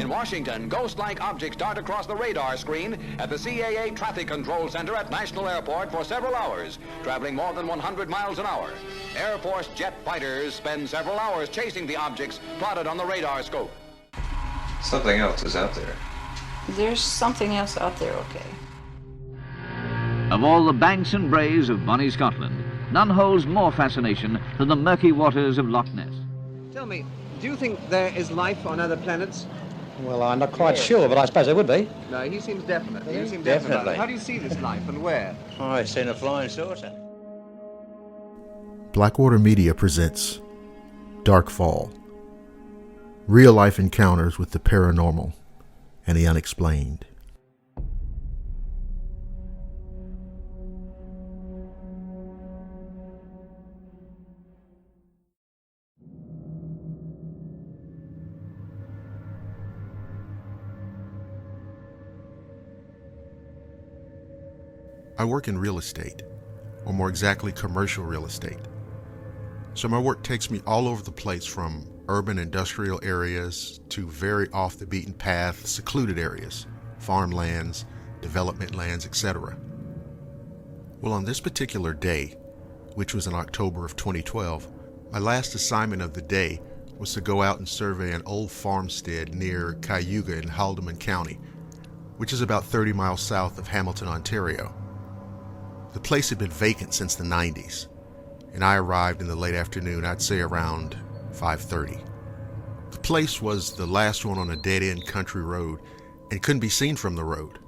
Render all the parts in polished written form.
In Washington, ghost-like objects dart across the radar screen at the CAA Traffic Control Center at National Airport for several hours, traveling more than 100 miles an hour. Air Force jet fighters spend several hours chasing the objects plotted on the radar scope. Something else is out there. There's something else out there, okay. Of all the banks and braes of bonny Scotland, none holds more fascination than the murky waters of Loch Ness. Tell me, do you think there is life on other planets? Well, I'm not quite sure, but I suppose there would be. No, he seems definite. You seem Definitely. definite about it. How do you see this life and where? Oh, I've seen a flying saucer. Blackwater Media presents Darkfall. Real-life encounters with the paranormal and the unexplained. I work in real estate, or more exactly commercial real estate. So my work takes me all over the place, from urban industrial areas to very off the beaten path, secluded areas, farmlands, development lands, etc. Well, on this particular day, which was in October of 2012, my last assignment of the day was to go out and survey an old farmstead near Cayuga in Haldimand County, which is about 30 miles south of Hamilton, Ontario. The place had been vacant since the 90s, and I arrived in the late afternoon, I'd say around 5:30. The place was the last one on a dead-end country road and couldn't be seen from the road.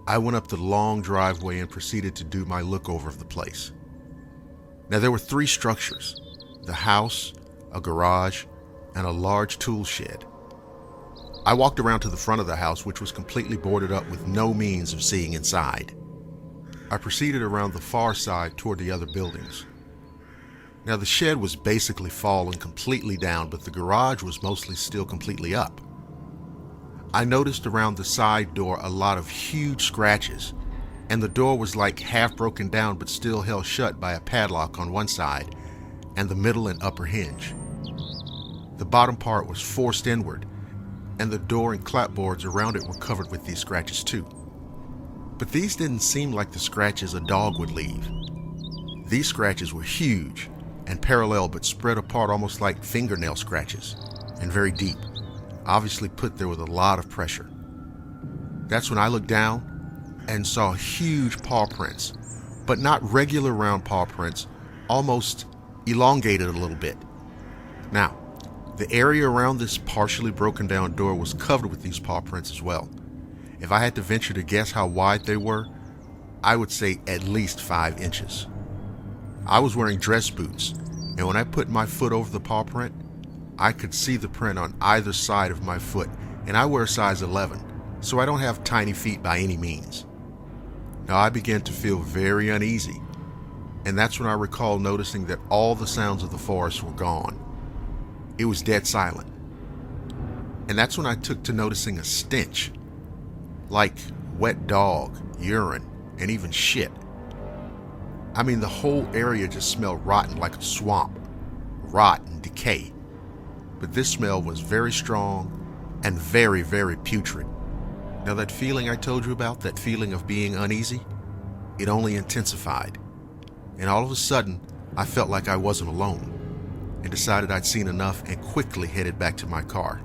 I went up the long driveway and proceeded to do my look-over of the place. Now, there were three structures: the house, a garage, and a large tool shed. I walked around to the front of the house, which was completely boarded up with no means of seeing inside. I proceeded around the far side toward the other buildings. Now, the shed was basically fallen completely down, but the garage was mostly still completely up. I noticed around the side door a lot of huge scratches, and the door was like half broken down but still held shut by a padlock on one side and the middle and upper hinge. The bottom part was forced inward, and the door and clapboards around it were covered with these scratches too. But these didn't seem like the scratches a dog would leave. These scratches were huge and parallel, but spread apart almost like fingernail scratches, and very deep, obviously put there with a lot of pressure. That's when I looked down and saw huge paw prints, but not regular round paw prints, almost elongated a little bit. Now, the area around this partially broken down door was covered with these paw prints as well. If I had to venture to guess how wide they were, I would say at least 5 inches. I was wearing dress boots, and when I put my foot over the paw print, I could see the print on either side of my foot, and I wear size 11, so I don't have tiny feet by any means. Now, I began to feel very uneasy, and that's when I recall noticing that all the sounds of the forest were gone. It was dead silent. And that's when I took to noticing a stench, like wet dog, urine, and even shit. I mean, the whole area just smelled rotten, like a swamp, rot and decay. But this smell was very strong and very, very putrid. Now, that feeling I told you about, that feeling of being uneasy, it only intensified. And all of a sudden, I felt like I wasn't alone, and decided I'd seen enough and quickly headed back to my car.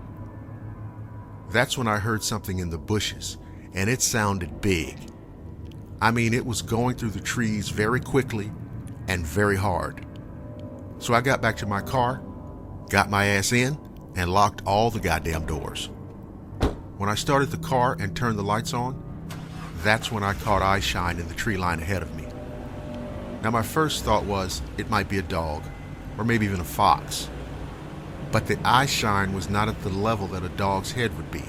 That's when I heard something in the bushes, and it sounded big. I mean, it was going through the trees very quickly and very hard. So I got back to my car, got my ass in, and locked all the goddamn doors. When I started the car and turned the lights on, that's when I caught eye shine in the tree line ahead of me. Now, my first thought was it might be a dog, or maybe even a fox. But the eye shine was not at the level that a dog's head would be.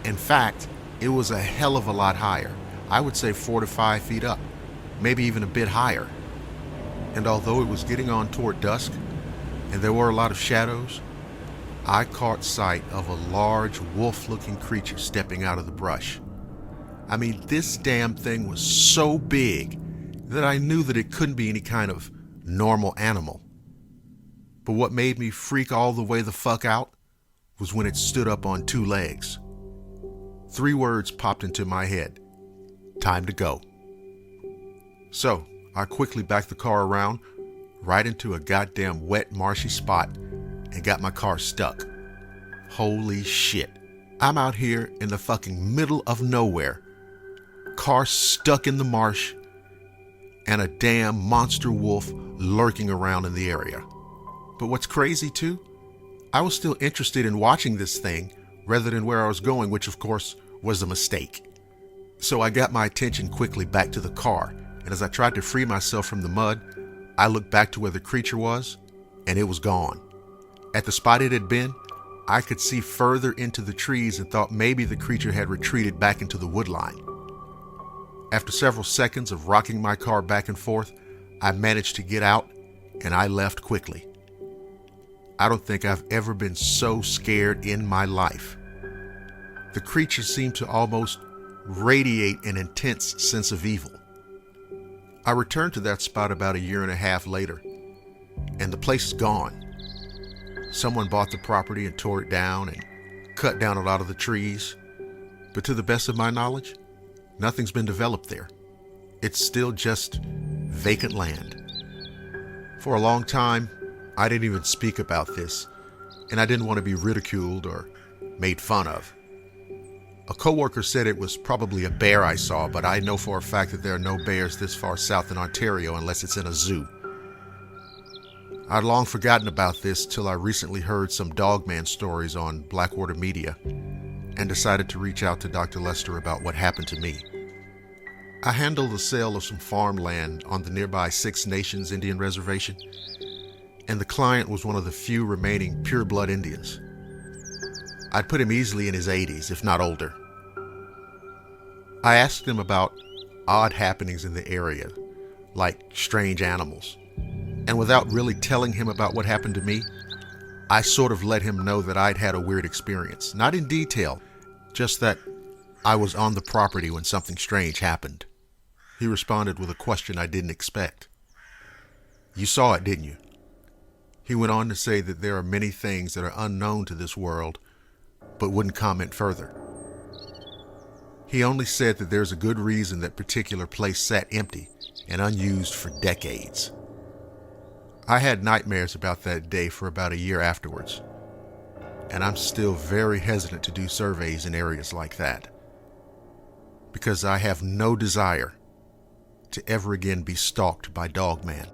In fact, it was a hell of a lot higher. I would say 4 to 5 feet up, maybe even a bit higher. And although it was getting on toward dusk, and there were a lot of shadows, I caught sight of a large wolf-looking creature stepping out of the brush. I mean, this damn thing was so big that I knew that it couldn't be any kind of normal animal. But what made me freak all the way the fuck out was when it stood up on two legs. 3 words popped into my head. Time to go. So I quickly backed the car around right into a goddamn wet, marshy spot and got my car stuck. Holy shit. I'm out here in the fucking middle of nowhere. Car stuck in the marsh and a damn monster wolf lurking around in the area. But what's crazy too, I was still interested in watching this thing rather than where I was going, which of course was a mistake. So I got my attention quickly back to the car, and as I tried to free myself from the mud, I looked back to where the creature was, and it was gone. At the spot it had been, I could see further into the trees and thought maybe the creature had retreated back into the woodline. After several seconds of rocking my car back and forth, I managed to get out, and I left quickly. I don't think I've ever been so scared in my life. The creature seemed to almost radiate an intense sense of evil. I returned to that spot about 1.5 years later, and the place is gone. Someone bought the property and tore it down and cut down a lot of the trees. But to the best of my knowledge, nothing's been developed there. It's still just vacant land. For a long time, I didn't even speak about this, and I didn't want to be ridiculed or made fun of. A coworker said it was probably a bear I saw, but I know for a fact that there are no bears this far south in Ontario unless it's in a zoo. I'd long forgotten about this till I recently heard some Dogman stories on Blackwater Media and decided to reach out to Dr. Lester about what happened to me. I handled the sale of some farmland on the nearby Six Nations Indian Reservation, and the client was one of the few remaining pure-blood Indians. I'd put him easily in his 80s, if not older. I asked him about odd happenings in the area, like strange animals. And without really telling him about what happened to me, I sort of let him know that I'd had a weird experience. Not in detail, just that I was on the property when something strange happened. He responded with a question I didn't expect. You saw it, didn't you? He went on to say that there are many things that are unknown to this world, but wouldn't comment further. He only said that there's a good reason that particular place sat empty and unused for decades. I had nightmares about that day for about 1 year afterwards, and I'm still very hesitant to do surveys in areas like that, because I have no desire to ever again be stalked by Dogman.